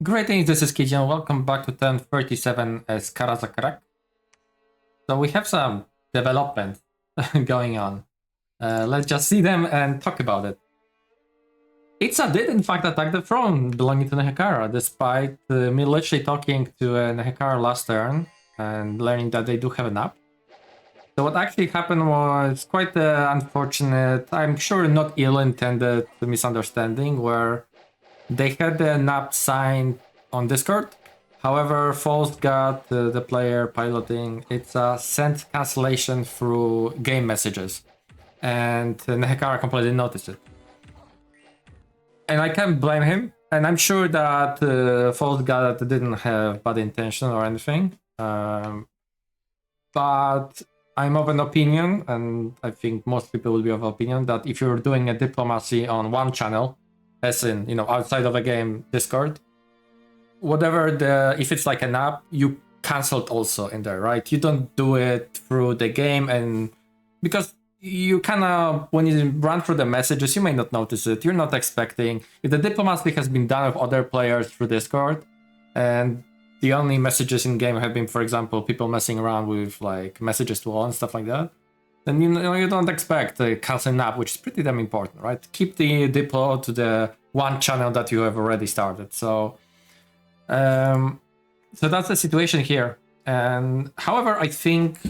Greetings, this is Kijan. Welcome back to 1037 as Karaz-a-Karak. So we have some development going on. Let's just see them and talk about it. Itza did in fact attack the throne belonging to Nehekhara, despite me literally talking to Nehekhara last turn and learning that they do have a nap. So what actually happened was quite unfortunate, I'm sure not ill-intended misunderstanding, where they had the nap sign on Discord. However, False God, the player piloting Itza, sent cancellation through game messages. And Nehekhara completely noticed it. And I can't blame him. And I'm sure that False God didn't have bad intention or anything. But I'm of an opinion, and I think most people will be of opinion, that if you're doing a diplomacy on one channel, as in, outside of a game Discord, whatever if it's like an app, you cancel it also in there, right? You don't do it through the game, and because you kind of, when you run through the messages, you may not notice it. You're not expecting. If the diplomacy has been done with other players through Discord, and the only messages in game have been, for example, people messing around with like messages to all and stuff like that, then you don't expect a canceling app, which is pretty damn important, right? Keep the diplo to the one channel that you have already started. So that's the situation here. And however, I think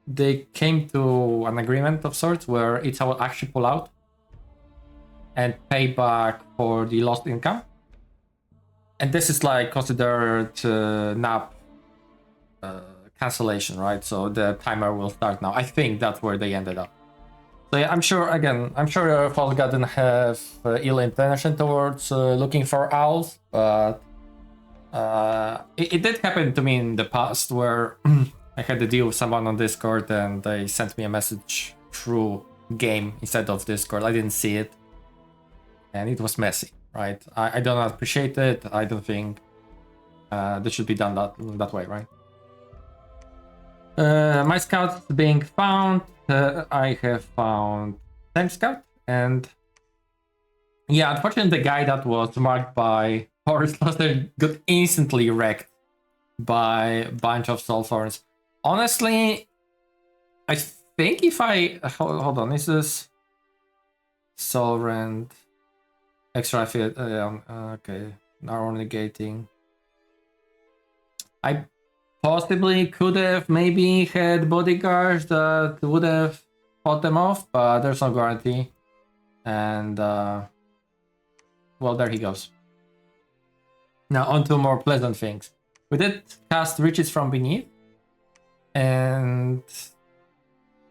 they came to an agreement of sorts where Itza will actually pull out and pay back for the lost income. And this is like considered nap cancellation, right? So the timer will start now. I think that's where they ended up. So yeah, I'm sure False God didn't have ill intention towards LookingForOwls, but it did happen to me in the past where I had to deal with someone on Discord and they sent me a message through game instead of Discord. I didn't see it, and it was messy, right? I don't appreciate it. I don't think this should be done that way, right? My scout being found. I have found Tzeentch scout, and yeah, unfortunately the guy that was marked by Horus Cluster got instantly wrecked by a bunch of soul thorns. Honestly, I think if I hold on, is this soul rend extra field? Okay, now only negating. I possibly could have maybe had bodyguards that would have fought them off, but there's no guarantee. And well, there he goes. Now on to more pleasant things. We did cast Riches from Beneath, and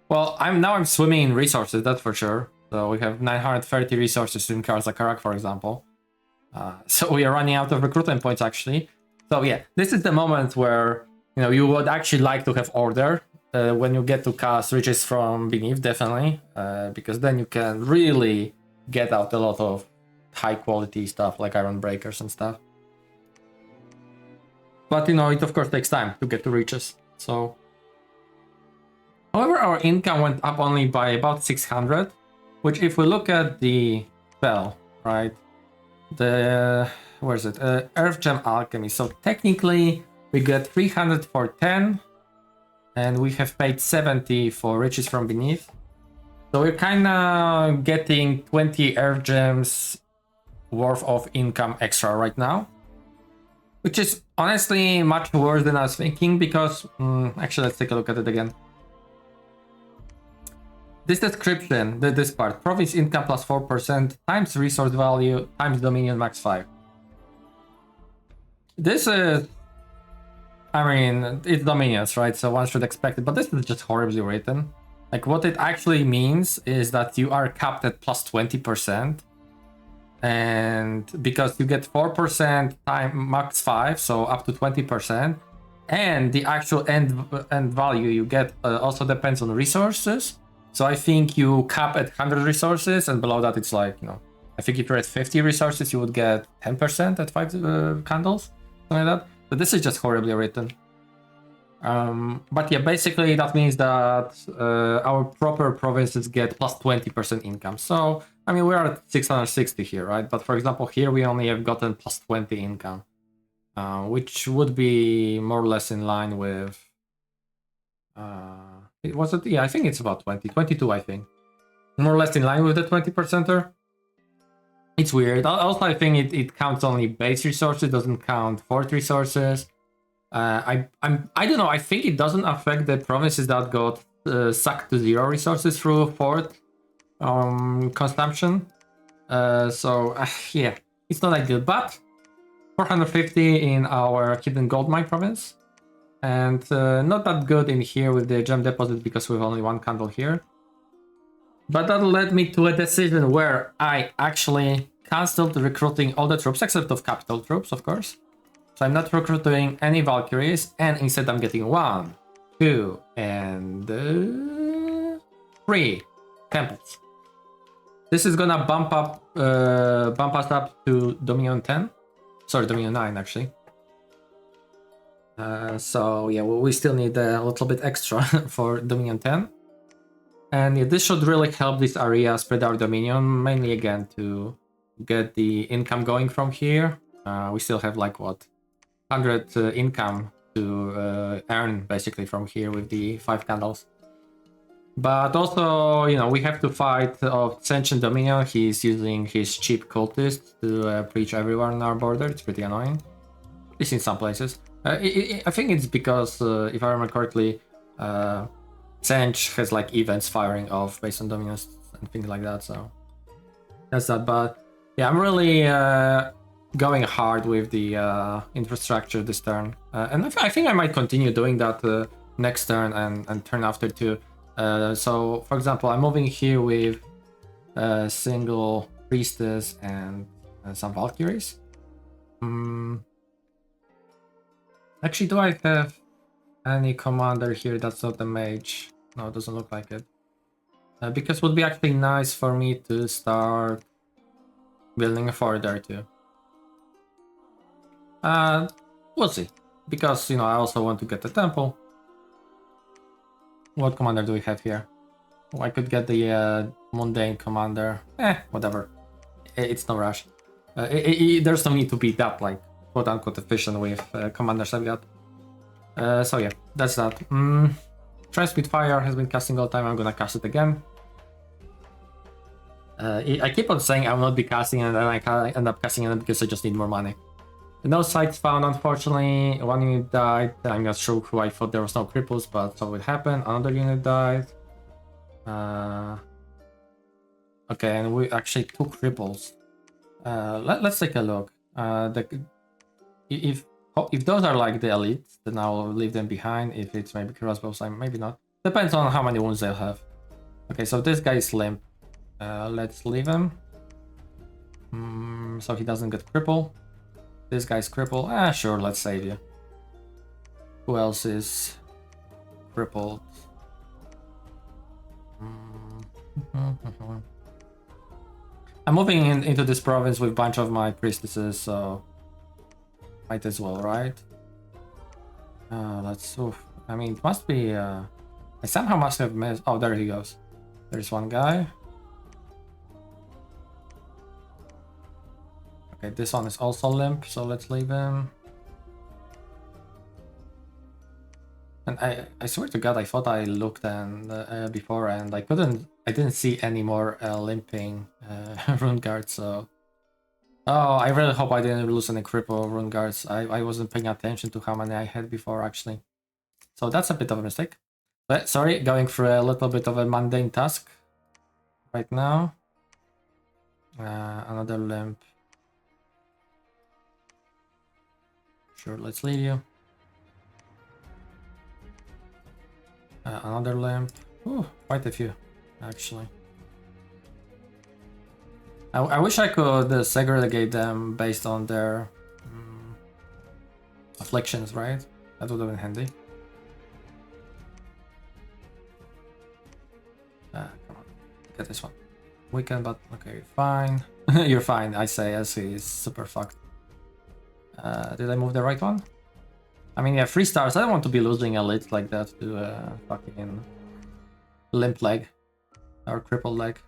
well, I'm swimming in resources, that's for sure. So we have 930 resources in Karaz-a-Karak, for example. So we are running out of recruitment points actually. So yeah, this is the moment where you would actually like to have order when you get to cast Riches from Beneath, definitely, because then you can really get out a lot of high quality stuff like Iron Breakers and stuff. But it of course takes time to get to Riches. So, however, our income went up only by about 600, which if we look at the spell, right, where is it? Earth Gem Alchemy. So technically, we get 300 for 10, and we have paid 70 for Riches from Beneath. So we're kind of getting 20 Earth Gems worth of income extra right now, which is honestly much worse than I was thinking, because actually, let's take a look at it again. This description, this part, province income plus 4% times resource value times dominion max 5. This is, it's dominions, right? So one should expect it, but this is just horribly written. Like, what it actually means is that you are capped at plus 20%. And because you get 4% time max 5, so up to 20%. And the actual end value you get also depends on resources. So I think you cap at 100 resources, and below that it's like, I think if you're at 50 resources, you would get 10% at 5 candles, something like that. But this is just horribly written. But yeah, basically that means that our proper provinces get plus 20% income. So I mean, we are at 660 here, right? But for example, here we only have gotten plus 20 income, which would be more or less in line with. Was it? Yeah, I think it's about 20, 22, I think. More or less in line with the 20%er. It's weird. Also, I think it counts only base resources, doesn't count fort resources. I don't know. I think it doesn't affect the provinces that got sucked to 0 resources through fort consumption. So yeah, it's not that good. But 450 in our hidden gold mine province, and not that good in here with the gem deposit because we have only 1 candle here. But that led me to a decision where I actually cancelled recruiting all the troops except of capital troops, of course. So I'm not recruiting any Valkyries, and instead I'm getting 1, 2, and 3 temples. This is gonna bump us up to Dominion 10. Sorry, Dominion 9 actually. So yeah, we still need a little bit extra for Dominion 10. And yeah, this should really help this area spread our dominion, mainly again to get the income going from here. We still have like what, 100 income to earn basically from here with the 5 candles. But also, you know, we have to fight of Tzeentch Dominion. He's using his cheap cultists to preach everywhere on our border. It's pretty annoying. At least in some places. I think it's because, if I remember correctly, Tzeentch has like events firing off based on dominions and things like that, so that's that. But yeah, I'm really going hard with the infrastructure this turn, and I think I might continue doing that next turn and turn after too. So for example, I'm moving here with a single priestess and some Valkyries. Actually, do I have any commander here that's not a mage? No, it doesn't look like it. Because it would be actually nice for me to start building a fort there too. We'll see. Because, you know, I also want to get the temple. What commander do we have here? Oh, I could get the mundane commander. Whatever. It's no rush. There's no need to be that, like, quote-unquote efficient with commanders I've got. So yeah, that's that. Transmute Fire has been casting all the time. I'm gonna cast it again. I keep on saying I will not be casting and then I end up casting it because I just need more money. No sites found, unfortunately. 1 unit died. I'm not sure who I thought there was no cripples, but so it happened. Another unit died. Okay, and we actually took cripples. Let's take a look. If those are like the elites, then I'll leave them behind. If it's maybe crossbows, maybe not. Depends on how many wounds they'll have. Okay, so this guy is limp. Let's leave him. So he doesn't get crippled. This guy's crippled. Sure, let's save you. Who else is crippled? I'm moving into this province with a bunch of my priestesses, so might as well, right? Let's. I mean, it must be. I somehow must have missed. Oh, there he goes. There's one guy. Okay, this one is also limp, so let's leave him. And I swear to God, I thought I looked and before and I didn't see any more limping rune guards. So, oh, I really hope I didn't lose any cripple rune guards. I wasn't paying attention to how many I had before actually. So that's a bit of a mistake. But sorry, going through a little bit of a mundane task right now. Another limp. Sure, let's leave you. Another limp. Ooh, quite a few, actually. I wish I could segregate them based on their afflictions, right? That would have been handy. Come on, get this one. Weekend, but okay, fine. You're fine, I say, as he's super fucked. Did I move the right one? I mean, yeah, 3 stars. I don't want to be losing elites like that to fucking limp leg or crippled leg.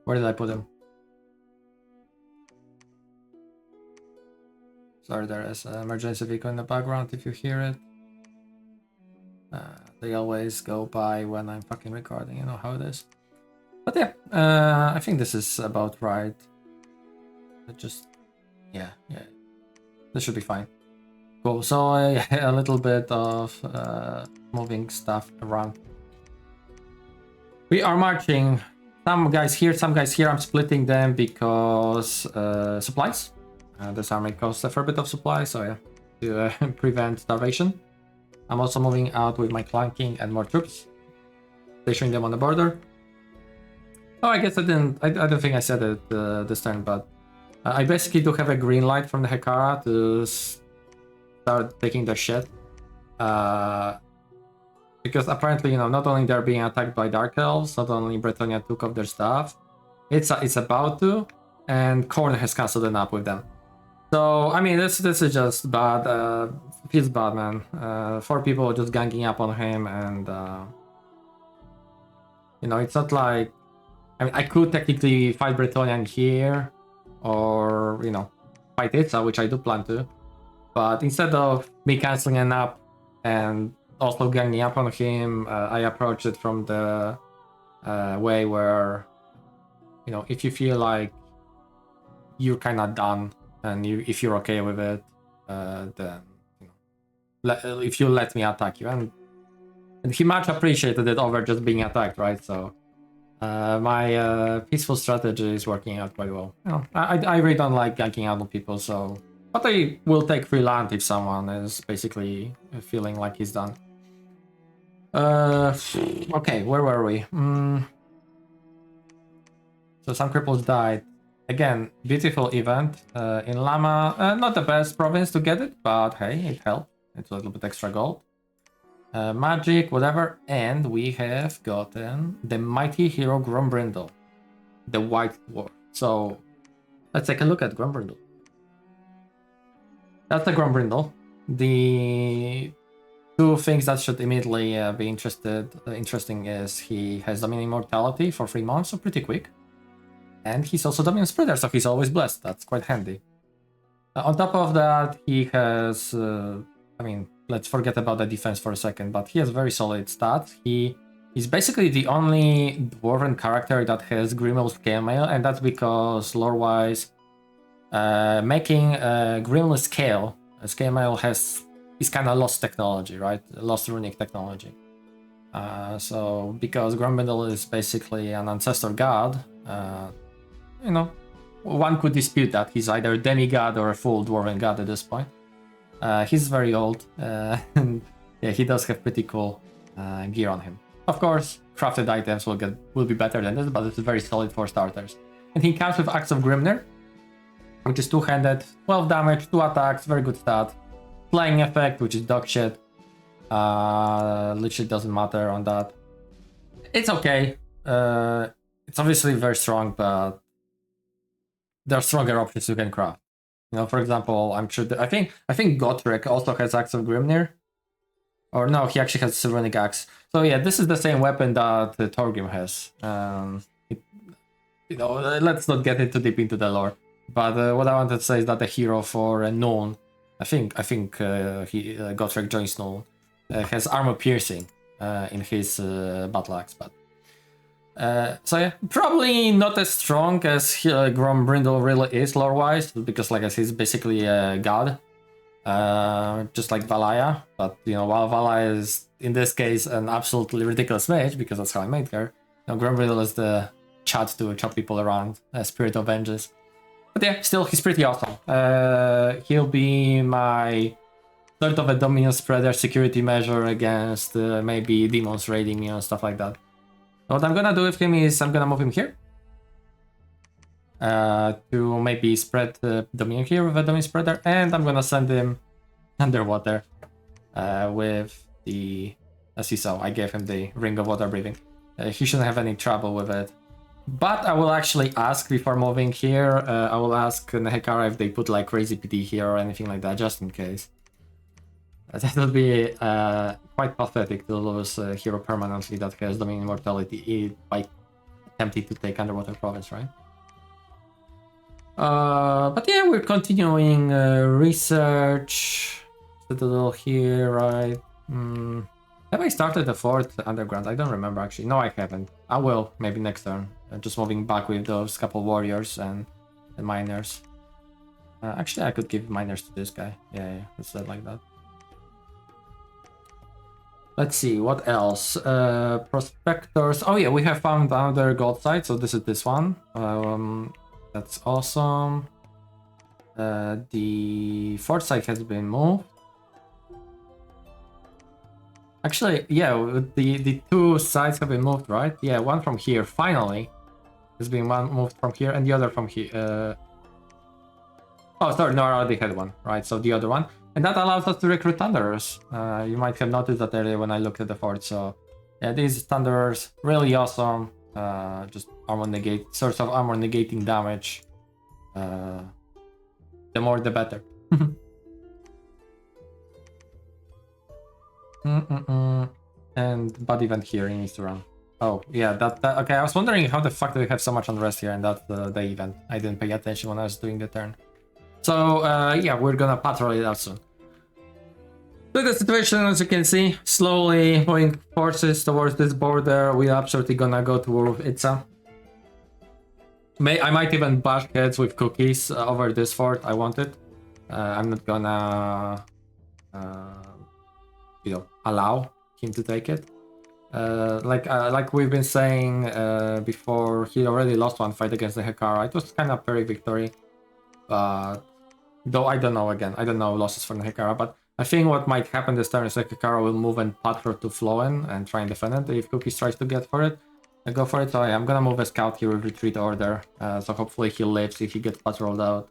Where did I put him? Sorry, there is an emergency vehicle in the background if you hear it. They always go by when I'm fucking recording, you know how it is. But yeah, I think this is about right. Yeah, this should be fine. Cool, so a little bit of moving stuff around. We are marching. Some guys here, some guys here. I'm splitting them because supplies. This army costs a fair bit of supplies, so yeah, to prevent starvation. I'm also moving out with my clanking and more troops, stationing them on the border. Oh, I guess I don't think I said it this time, but I basically do have a green light from the Nehekhara to start taking their shit. Because apparently, you know, not only they're being attacked by Dark Elves, not only Bretonnia took off their stuff, it's about to, and Khorne has cancelled it up with them. So, I mean, this is just bad. Feels bad, man. 4 people just ganging up on him, and you know, it's not like, I mean, I could technically fight Bretonnia here, or you know, fight Itza, which I do plan to. But instead of me canceling an up and also ganging up on him, I approach it from the way where, you know, if you feel like you're kind of done and if you're okay with it, then you know, if you let me attack you, and he much appreciated it over just being attacked, right? So my peaceful strategy is working out quite well. You know, I really don't like ganking out on people, so. But I will take free land if someone is basically feeling like he's done. Okay, where were we? So some cripples died. Again, beautiful event in Lama. Not the best province to get it, but hey, it helped. It's a little bit extra gold. Magic, whatever. And we have gotten the mighty hero Grombrindle, the white dwarf. So let's take a look at Grombrindle. That's the Grombrindle. The 2 things that should immediately be interesting is he has Dominion Immortality for 3 months, so pretty quick. And he's also Dominion Spreader, so he's always blessed. That's quite handy. On top of that, he has... I mean, let's forget about the defense for a second, but he has very solid stats. He's basically the only Dwarven character that has Grimmail Scale Mail, and that's because lore-wise, making Grimmail Scale Mail is kind of lost technology, right? Lost runic technology. So because Grombrindle is basically an ancestor god, you know, one could dispute that he's either a demigod or a full dwarven god at this point. He's very old, and yeah, he does have pretty cool gear on him. Of course, crafted items will be better than this, but it's very solid for starters. And he comes with Axe of Grimnir, which is 2-handed, 12 damage, 2 attacks, very good stat. Flying effect, which is dog shit. Literally doesn't matter on that. It's okay. It's obviously very strong, but there are stronger options you can craft. You know, for example, I'm sure that I think Gotrek also has Axe of Grimnir. Or no, he actually has Sylvanic Axe. So yeah, this is the same weapon that Torgrim has. You know, let's not get too deep into the lore. But what I wanted to say is that the hero for Nuln, I think Gotrek joins Nuln, has armor piercing in his battle axe. But so yeah, probably not as strong as Grombrindle really is lore-wise, because like I said, he's basically a god, just like Valaya. But you know, while Valaya is in this case an absolutely ridiculous mage, because that's how I made her, you know, Grombrindle is the chat to chop people around, Spirit of Vengeance. But yeah, still, he's pretty awesome. He'll be my sort of a Dominion Spreader security measure against maybe demons raiding me and stuff like that. What I'm gonna do with him is I'm gonna move him here. To maybe spread Dominion here with a Dominion Spreader, and I'm gonna send him underwater with the... As you saw, I gave him the Ring of Water Breathing. He shouldn't have any trouble with it. But I will actually ask before moving here, I will ask Nehekhara if they put like crazy PD here or anything like that, just in case. That would be quite pathetic to lose a hero permanently that has Dominion Immortality by tempted to take Underwater Province, right? But yeah, we're continuing research. Citadel here, right? Have I started the fourth underground? I don't remember actually. No, I haven't. I will, maybe next turn. Just moving back with those couple warriors and the miners. Actually, I could give miners to this guy. Yeah, let's do it like that. Let's see, what else? Prospectors. Oh yeah, we have found another gold site, so this is this one. That's awesome. The fourth site has been moved. Actually, yeah, the two sides have been moved, right? Yeah, one from here, finally. Has been one moved from here and the other from here. Oh, sorry, no, I already had one, right? So the other one. And that allows us to recruit Thunderers. You might have noticed that earlier when I looked at the fort. So yeah, these Thunderers, really awesome. Just armor negate, source of armor negating damage. The more the better. And bad event here he needs to run. Oh yeah, that okay. I was wondering how the fuck do we have so much unrest here, and that's the event. I didn't pay attention when I was doing the turn. So yeah, we're gonna patrol it out soon. So the situation, as you can see, slowly moving forces towards this border. We're absolutely gonna go to war with Itza. I might even bash heads with cookies over this fort. I want it. I'm not gonna, you know, allow him to take it. Like we've been saying before, he already lost one fight against the Nehekhara. It was kind of very victory, but though I don't know. Again, I don't know losses for Nehekhara, but I think what might happen this turn is Nehekhara will move and patrol to Loren and try and defend it. If Cookies tries to get for it, I go for it. So I'm gonna move a scout here with retreat order. So hopefully he lives if he gets patrolled out.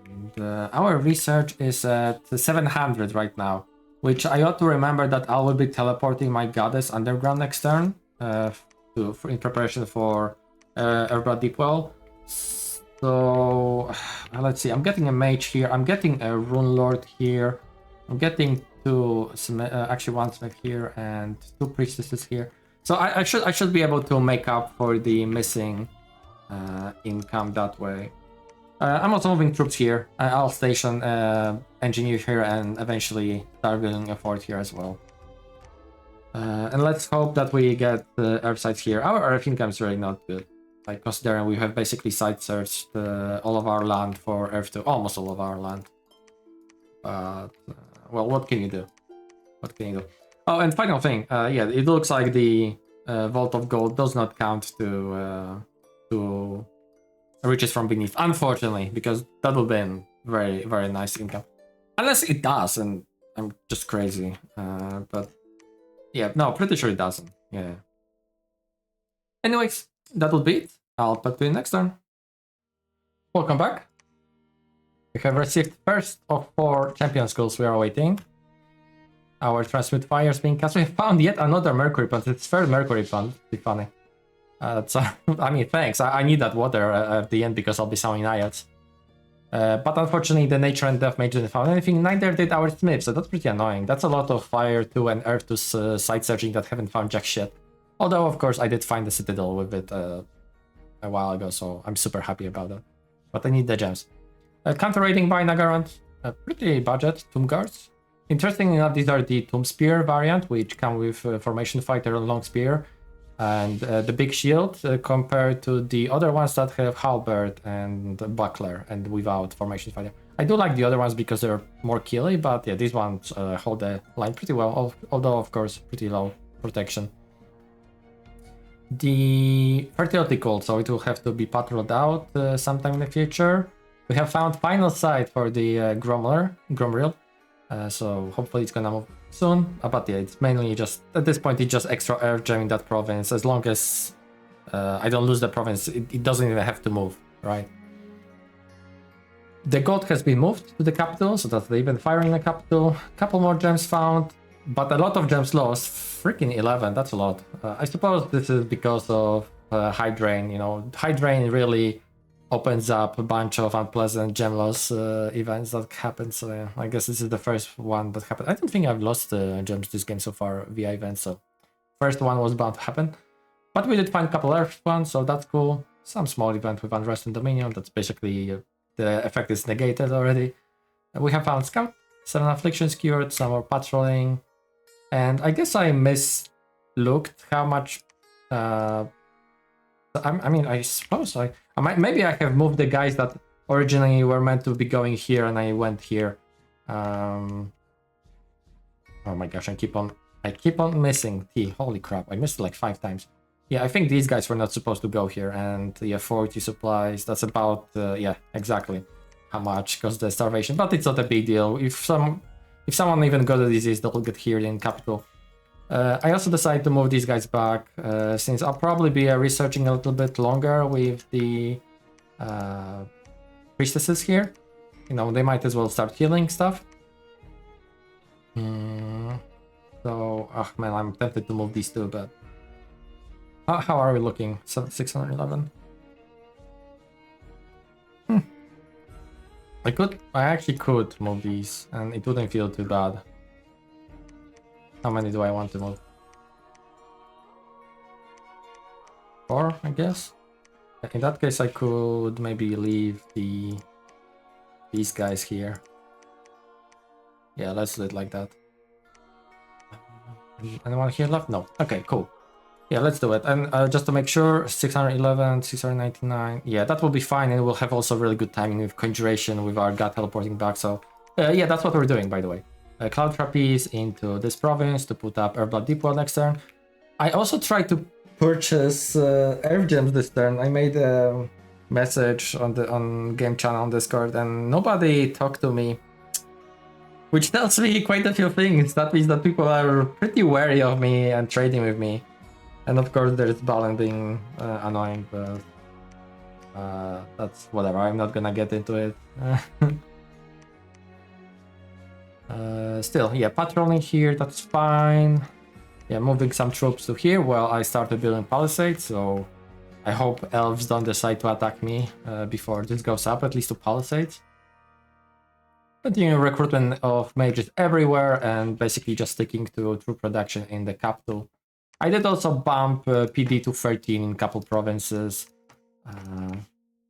And, our research is at 700 right now, which I ought to remember that I will be teleporting my goddess underground next turn in preparation for Erbra Deepwell. So let's see, I'm getting a mage here, I'm getting a rune lord here, I'm getting two actually one smith here and two priestesses here. So I should be able to make up for the missing income that way. I'm also moving troops here. I'll station engineer here and eventually start building a fort here as well. And let's hope that we get earth sites here. Our earth income is really not good. Like, considering we have basically site searched all of our land for earth to almost all of our land. But well, what can you do? What can you do? Oh, and final thing, yeah, it looks like the Vault of Gold does not count to riches from beneath, unfortunately, because that would have been very, very nice income. Unless it does, and I'm just crazy. But yeah, no, pretty sure it doesn't. Yeah. Anyways, that will be it. I'll talk to you next time. Welcome back. We have received first of 4 champion schools we are awaiting. Our transmute fires being cast. We have found yet another mercury pond. It's third mercury pond. Be funny. So I mean, thanks. I need that water at the end because I'll be summoning Naiads. But unfortunately, the nature and death mage didn't find anything. Neither did our smith, so that's pretty annoying. That's a lot of fire 2 and earth 2 site searching that haven't found jack shit. Although, of course, I did find the citadel with it a while ago, so I'm super happy about that. But I need the gems. Counter raiding by Naggarond. Pretty budget. Tomb guards. Interesting enough, these are the Tomb Spear variant, which come with Formation Fighter and Long Spear. And the big shield compared to the other ones that have Halberd and Buckler and without Formation Fighter. I do like the other ones because they're more killy, but yeah, these ones hold the line pretty well, although of course pretty low protection. The Fertility Cult, so it will have to be patrolled out sometime in the future. We have found final site for the Gromril, so hopefully it's gonna move soon. But yeah, it's mainly just, at this point, it's just extra earth gem in that province. As long as I don't lose the province, it doesn't even have to move, right? The god has been moved to the capital, so that's the event fire in the capital. Couple more gems found, but a lot of gems lost. Freaking 11, that's a lot. I suppose this is because of High Drain. You know, High Drain really opens up a bunch of unpleasant gem loss events that happen. So yeah, I guess this is the first one that happened. I don't think I've lost gems this game so far via events, so first one was bound to happen. But we did find a couple Earth ones, so that's cool. Some small event with Unrest and Dominion, that's basically the effect is negated already. We have found Scout, 7 Afflictions cured, some more patrolling, and I guess I mislooked how much. I mean, I suppose I might, maybe I have moved the guys that originally were meant to be going here, and I went here. Oh my gosh, I keep on missing T. Holy crap, I missed it like 5 times. Yeah, I think these guys were not supposed to go here, and yeah, 40 supplies. That's about yeah, exactly how much cost the starvation, but it's not a big deal. If someone even got a disease, they'll get here in capital. I also decided to move these guys back, since I'll probably be researching a little bit longer with the priestesses here. You know, they might as well start healing stuff. So, oh man, I'm tempted to move these two, but how are we looking? 611. I actually could move these, and it wouldn't feel too bad. How many do I want to move? 4, I guess. In that case, I could maybe leave these guys here. Yeah, let's do it like that. Anyone here left? No. Okay, cool. Yeah, let's do it. And just to make sure, 611, 699. Yeah, that will be fine, and we'll have also really good timing with Conjuration with our god teleporting back. So yeah, that's what we're doing, by the way. Cloud Trapeze into this province to put up Airblood Deepwell next turn. I also tried to purchase Earth Gems this turn. I made a message on game channel on Discord, and nobody talked to me, which tells me quite a few things. That means that people are pretty wary of me and trading with me. And of course there's Ballin being annoying, but that's whatever, I'm not gonna get into it. Still, yeah, patrolling here, that's fine. Yeah, moving some troops to here while I started building palisades, so I hope elves don't decide to attack me before this goes up, at least to palisades. Continuing recruitment of mages everywhere, and basically just sticking to troop production in the capital. I did also bump PD to 13 in a couple provinces,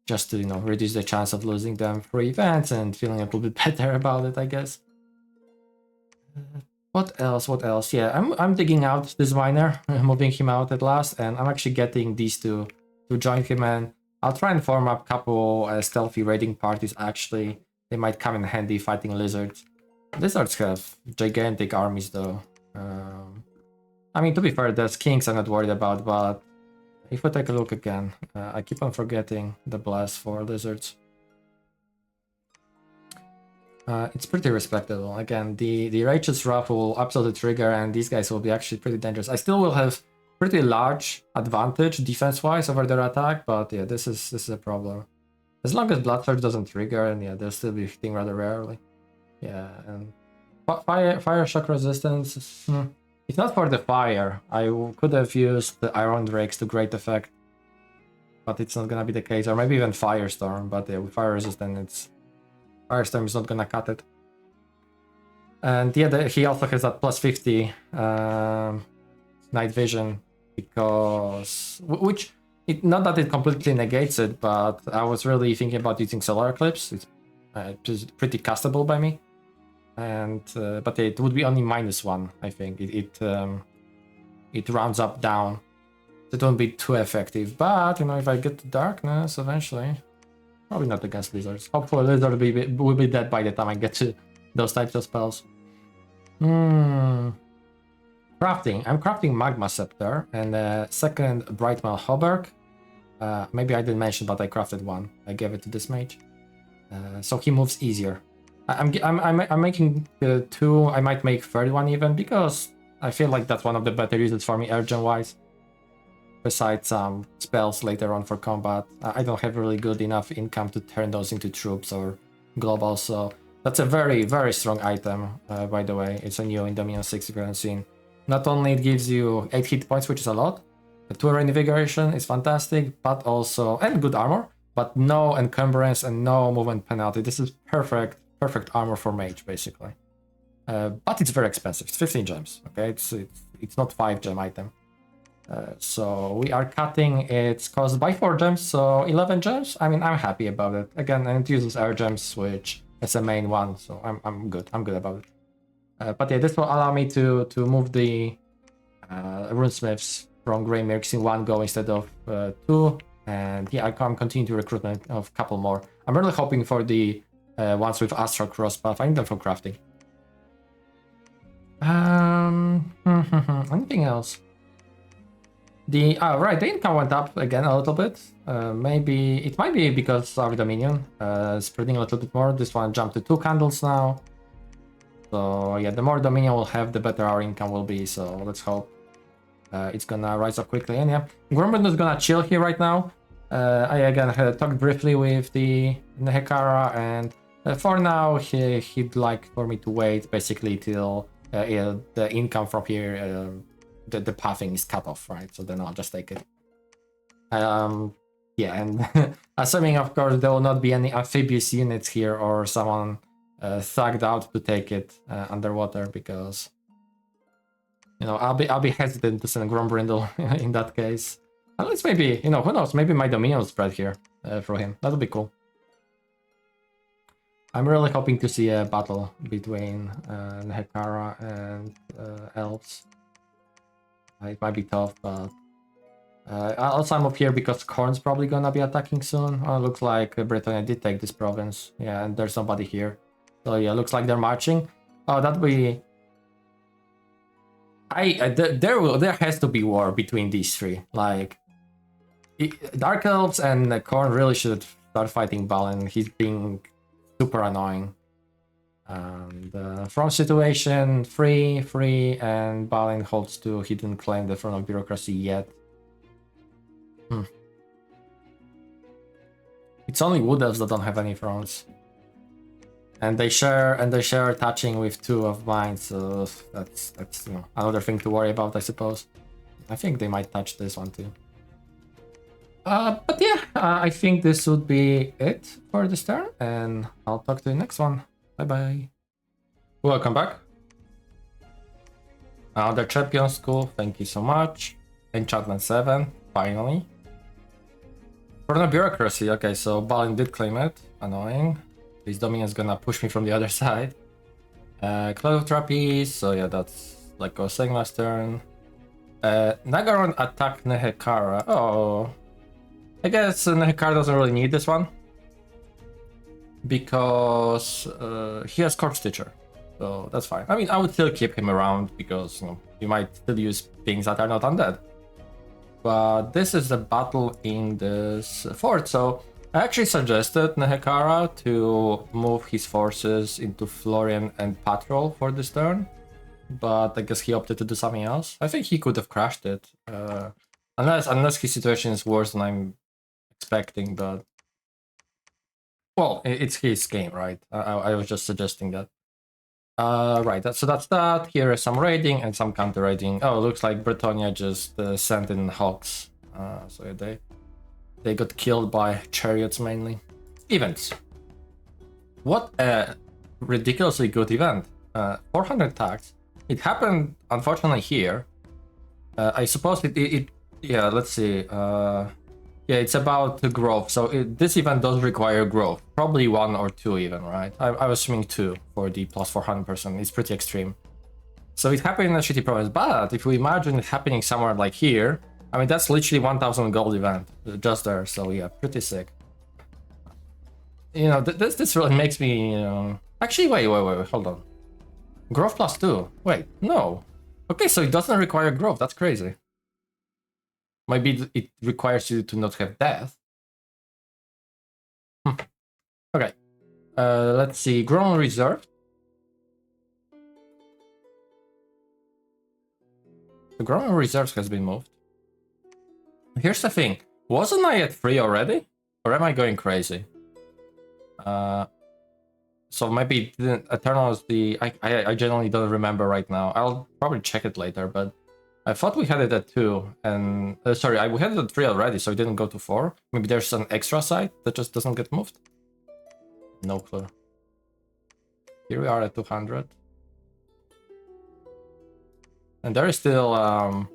just to, you know, reduce the chance of losing them for events and feeling a little bit better about it, I guess. What else? What else? Yeah, I'm digging out this miner, moving him out at last, and I'm actually getting these two to join him, and I'll try and form up a couple stealthy raiding parties. Actually, they might come in handy fighting lizards. Lizards have gigantic armies, though. I mean, to be fair, there's kings I'm not worried about, but if we take a look again, I keep on forgetting the blast for lizards. It's pretty respectable. Again, the Righteous Wrath will absolutely trigger, and these guys will be actually pretty dangerous. I still will have pretty large advantage defense-wise over their attack, but yeah, this is a problem. As long as Blood Surge doesn't trigger, and yeah, they'll still be hitting rather rarely. Yeah, and fire shock resistance. If not for the fire, I could have used the Iron Drakes to great effect, but it's not gonna be the case, or maybe even Firestorm. But yeah, with fire resistance, Firestorm is not gonna cut it. And yeah, he also has that plus 50 night vision, because not that it completely negates it, but I was really thinking about using Solar Eclipse. It's just pretty castable by me. And but it would be only -1, I think. It rounds up down. It won't be too effective, but you know, if I get to darkness eventually, probably not against lizards. Hopefully lizard will be dead by the time I get to those types of spells. Crafting. I'm crafting Magma Scepter and a second Brightmail Hauberk. Maybe I didn't mention, but I crafted one. I gave it to this mage, so he moves easier. I'm making 2. I might make 3rd one even, because I feel like that's one of the better uses for me urgent wise. Besides some spells later on for combat, I don't have really good enough income to turn those into troops or global, so that's a very, very strong item, by the way. It's a new in Dominion 6 if you haven't seen. Not only it gives you 8 hit points, which is a lot, the 2 Reinvigoration is fantastic, but also, and good armor, but no encumbrance and no movement penalty. This is perfect armor for mage, basically. But it's very expensive. It's 15 gems, okay? It's not 5 gem item. So we are cutting its cost by 4 gems, so 11 gems. I mean, I'm happy about it. Again, and it uses air gems, which is a main one, so I'm good. I'm good about it. But yeah, this will allow me to move the runesmiths from Greymirks in 1 go instead of 2. And yeah, I can continue to recruitment of a couple more. I'm really hoping for the ones with Astral Cross buff. I need them for crafting. Anything else? Right, the income went up again a little bit. Maybe it might be because of Dominion spreading a little bit more. This one jumped to 2 candles now. So yeah, the more Dominion we'll have, the better our income will be. So let's hope it's gonna rise up quickly. And yeah, Grumble is gonna chill here right now. I again had talked briefly with the Nehekhara, and for now he'd like for me to wait basically till the income from here, the pathing is cut off, right? So then I'll just take it. Yeah, and assuming of course there will not be any amphibious units here or someone thugged out to take it underwater, because you know I'll be hesitant to send Grombrindle in that case. Unless maybe, you know, who knows, maybe my Dominion will spread here for him. That'll be cool. I'm really hoping to see a battle between Nehekhara and elves. It might be tough, but also I'm up here because Khorne's probably gonna be attacking soon. Oh, looks like Bretonnia did take this province. Yeah, and there's somebody here. So yeah, looks like they're marching. Oh, that'd be... there has to be war between these 3. Like, Dark Elves and Khorne really should start fighting Ballin. He's being super annoying. And from situation, free, and Ballin holds 2. He didn't claim the throne of bureaucracy yet. It's only Wood Elves that don't have any thrones. And they share touching with 2 of mine, so that's you know, another thing to worry about, I suppose. I think they might touch this one too. But yeah, I think this would be it for this turn, and I'll talk to you next one. Bye-bye. Welcome back. Another champion school, thank you so much. Enchantment 7, finally. For the bureaucracy, okay, so Ballin did claim it, annoying. This Dominion's gonna push me from the other side. Cloud of Trapeze, so yeah, that's like I was saying last turn. Naggarond attack Nehekhara. Oh, I guess Nehekhara doesn't really need this one because he has Corpse Stitcher, so that's fine. I mean, I would still keep him around because you know you might still use things that are not undead. But this is a battle in this fort, so I actually suggested Nehekhara to move his forces into Florian and Patrol for this turn, but I guess he opted to do something else. I think he could have crashed it, unless his situation is worse than I'm expecting, but well, it's his game, right? I was just suggesting that. Right, so that's that. Here is some raiding and some counter raiding. Oh, looks like Bretonnia just sent in hawks. So yeah, they got killed by chariots mainly. Events. What a ridiculously good event. 400 tags. It happened unfortunately here. I suppose it yeah, let's see. Yeah, it's about the growth. So this event does require growth. Probably 1 or 2 even, right? I was assuming 2 for the plus 400%. It's pretty extreme. So it happened in a shitty province, but if we imagine it happening somewhere like here, I mean, that's literally 1000 gold event just there. So yeah, pretty sick. You know, this really makes me, you know... Actually, wait, hold on. Growth plus 2. Wait, no. Okay, so it doesn't require growth. That's crazy. Maybe it requires you to not have death. Okay. Let's see. Grown reserve. The grown reserves has been moved. Here's the thing. Wasn't I at 3 already? Or am I going crazy? So maybe Eternal is the... I genuinely don't remember right now. I'll probably check it later, but... I thought we had it at 2, and... sorry, we had it at 3 already, so it didn't go to 4. Maybe there's an extra site that just doesn't get moved? No clue. Here we are at 200. And there is still,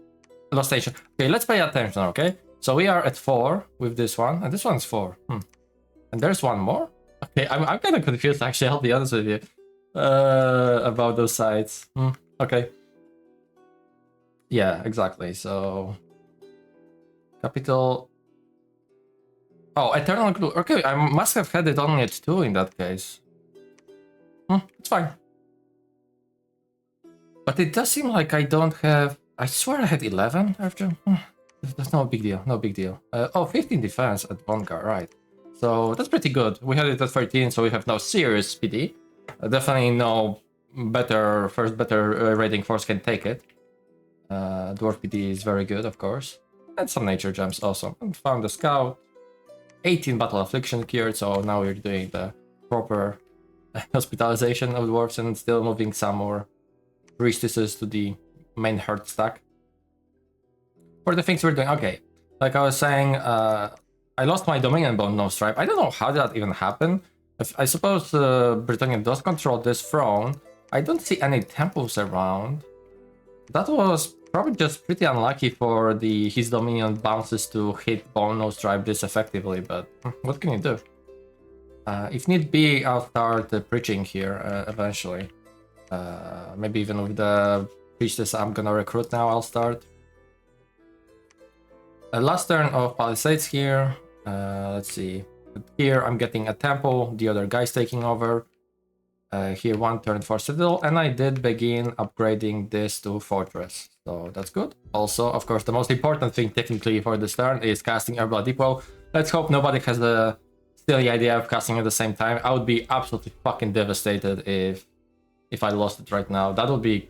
lost station. Okay, let's pay attention, okay? So we are at 4 with this one, and this one's 4. And there's one more? Okay, I'm kind of confused, actually, I'll be honest with you. About those sites. Okay. Yeah, exactly, so... Capital... Oh, Eternal Glue. Okay, I must have had it only at 2 in that case. It's fine. But it does seem like I don't have... I swear I had 11 after... That's no big deal, no big deal. Oh, 15 defense at Vanguard, right. So that's pretty good. We had it at 13, so we have now serious PD. Definitely no better, better raiding force can take it. Dwarf PD is very good, of course. And some nature gems also. And found a scout. 18 battle affliction cured, so now we're doing the proper hospitalization of dwarves and still moving some more priestesses to the main herd stack. For the things we're doing, okay. Like I was saying, I lost my Dominion Bone No Stripe. I don't know how that even happened. I suppose Bretonnia does control this throne. I don't see any temples around. That was probably just pretty unlucky for his Dominion bounces to hit Bone No Stripe this effectively, but what can you do? If need be, I'll start preaching here eventually. Maybe even with the priestess I'm gonna recruit now, I'll start. Last turn of Palisades here. Let's see. Here I'm getting a temple, the other guy's taking over. Here 1 turn for Citadel, and I did begin upgrading this to Fortress, so that's good. Also, of course, the most important thing technically for this turn is casting Airblood Depot. Let's hope nobody has the silly idea of casting at the same time. I would be absolutely fucking devastated if I lost it right now. That would be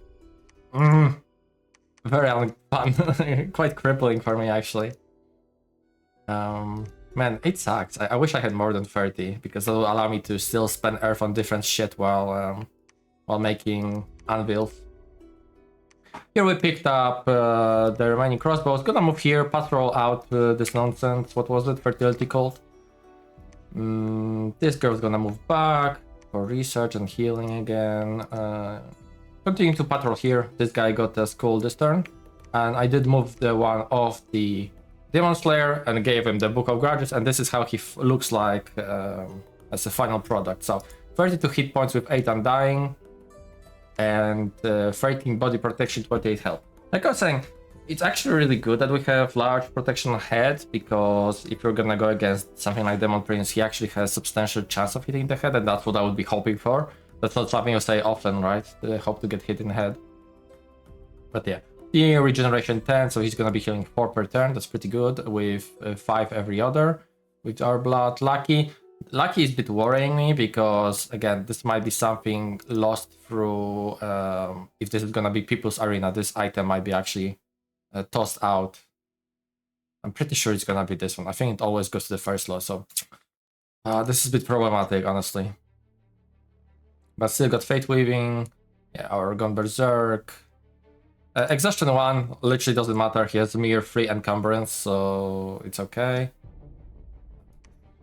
very unfun, quite crippling for me actually. Man, it sucks. I wish I had more than 30 because it will allow me to still spend earth on different shit while making anvils. Here we picked up the remaining crossbows. Gonna move here, patrol out this nonsense. What was it? Fertility cult. This girl's gonna move back for research and healing again. Continuing to patrol here. This guy got a skull this turn, and I did move the one off the Demon Slayer and gave him the Book of Grudges, and this is how he looks like as a final product. So 32 hit points with 8 undying, and 13 body protection, 28 health. Like I was saying, it's actually really good that we have large protection head, because if you're gonna go against something like Demon Prince, he actually has substantial chance of hitting the head, and that's what I would be hoping for. That's not something you say often, right? I hope to get hit in the head. But yeah. The regeneration 10, so he's gonna be healing 4 per turn. That's pretty good, with 5 every other. With our blood, Lucky is a bit worrying me because again, this might be something lost through. If this is gonna be People's Arena, this item might be actually tossed out. I'm pretty sure it's gonna be this one. I think it always goes to the first slot, so this is a bit problematic, honestly. But still got Fate Weaving. Yeah, our Gone Berserk. Exhaustion 1 literally doesn't matter. He has mere 3 encumbrance, so it's okay.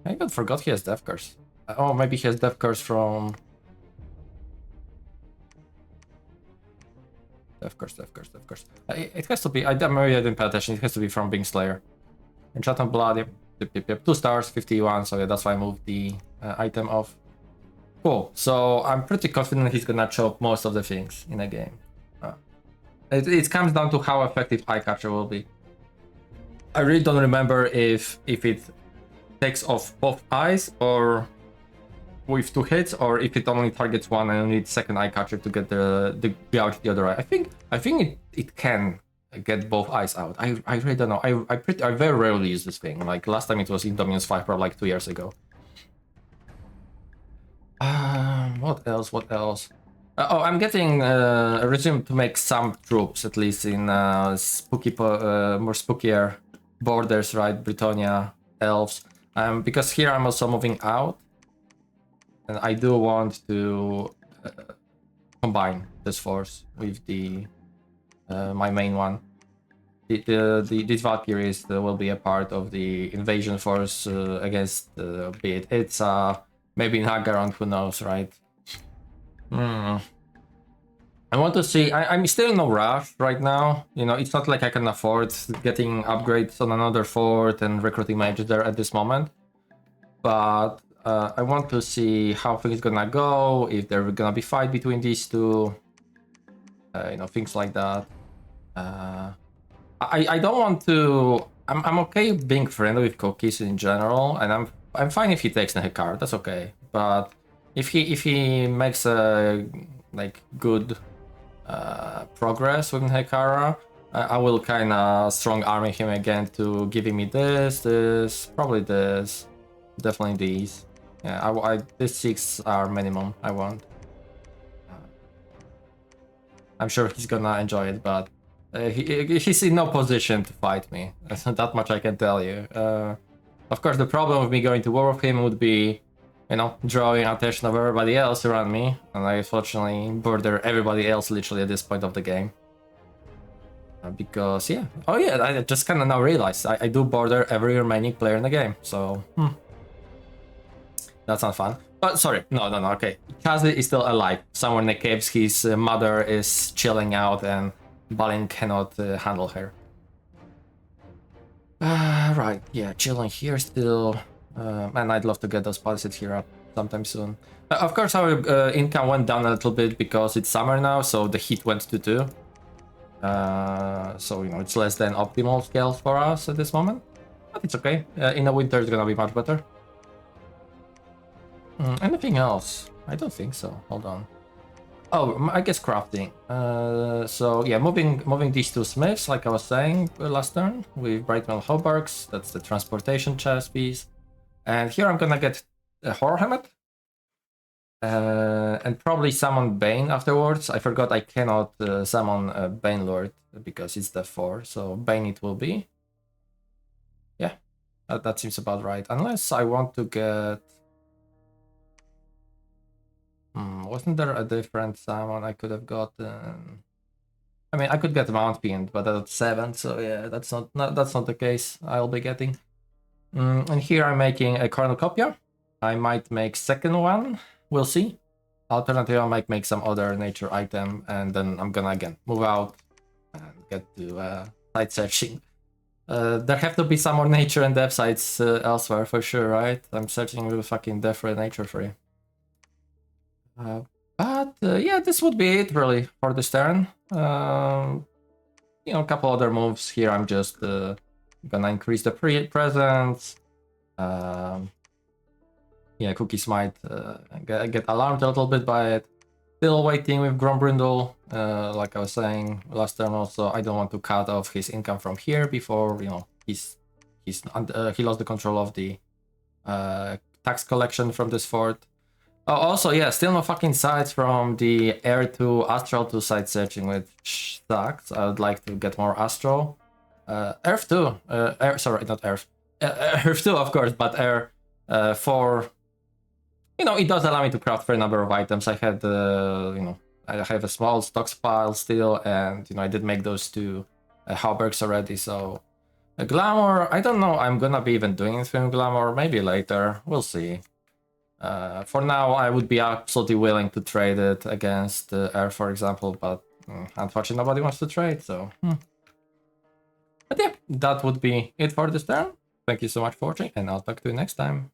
I even forgot he has Death Curse. Oh, maybe he has Death Curse from... Death Curse. It has to be... maybe I didn't pay attention. It has to be from Being Slayer. Enchantment Blood, yep. 2 stars, 51, so yeah, that's why I moved the item off. Cool, so I'm pretty confident he's gonna chop most of the things in a game. It comes down to how effective Eye Catcher will be. I really don't remember if it takes off both eyes or with 2 hits, or if it only targets one and you need second Eye Catcher to get the gouge the other eye. I think it can get both eyes out. I really don't know. I very rarely use this thing. Like last time it was in Dominion's 5 Pro like 2 years ago. What else? Oh, I'm getting a resume to make some troops, at least in more spookier borders, right? Bretonnia, elves. Because here I'm also moving out, and I do want to combine this force with the my main one. These Valkyries will be a part of the invasion force against be it Itza, maybe Naggarond, who knows, right? I want to see. I'm still in no rush right now. You know, it's not like I can afford getting upgrades on another fort and recruiting mages there at this moment. But I want to see how things gonna go. If there's gonna be fight between these two. You know, things like that. I don't want to. I'm okay being friendly with cookies in general, and I'm fine if he takes Nehekhara. That's okay. But if he makes a like good progress with Nehekhara, I will kind of strong arming him again to giving me this, probably this, definitely these. Yeah, these 6 are minimum I want. I'm sure he's gonna enjoy it, but he's in no position to fight me. That much I can tell you. Of course, the problem with me going to war with him would be, you know, drawing attention of everybody else around me, and I unfortunately border everybody else literally at this point of the game. Because, yeah. Oh yeah, I just kind of now realized I do border every remaining player in the game, so... That's not fun. But sorry, no, okay. Chazzy is still alive. Somewhere in the caves, his mother is chilling out and Ballin cannot handle her. Right, yeah, chilling here still. And I'd love to get those policies here up sometime soon. Of course, our income went down a little bit because it's summer now, so the heat went to 2. So, you know, it's less than optimal scale for us at this moment. But it's okay. In the winter, it's gonna be much better. Anything else? I don't think so. Hold on. Oh, I guess crafting. So yeah, moving these 2 smiths, like I was saying last turn, with Brightmetal Hauberks. That's the transportation chest piece. And here I'm gonna get a Horror and probably summon Bane afterwards. I forgot I cannot summon Bane Lord because it's the 4, so Bane it will be. Yeah, that seems about right. Unless I want to get... wasn't there a different summon I could have gotten? I mean, I could get Mount Pinned, but that's 7, so yeah, that's not the case I'll be getting. And here I'm making a cornucopia. I might make second one, we'll see. Alternatively, I might make some other nature item, and then I'm gonna again move out and get to site searching. There have to be some more nature and dev sites elsewhere for sure, right? I'm searching with fucking dev for nature free. But yeah, this would be it really for this turn. You know, a couple other moves here. I'm just gonna increase the presence. Yeah, cookies might get alarmed a little bit by it. Still waiting with Grombrindle, like I was saying last turn. Also, I don't want to cut off his income from here before, you know, he lost the control of the tax collection from this fort. Oh, also, yeah, still no fucking sites from the air to astral to site searching, which sucks. I would like to get more astral. Earth too. Sorry, not Earth. Earth too, of course, but air for... You know, it does allow me to craft for a number of items. I had, you know, I have a small stockpile still, and, you know, I did make those 2 Hauberks already, so... Glamour, I don't know, I'm gonna be even doing anything with Glamour, maybe later, we'll see. For now, I would be absolutely willing to trade it against Air, for example, but unfortunately nobody wants to trade, so... But yeah, that would be it for this turn. Thank you so much for watching, and I'll talk to you next time.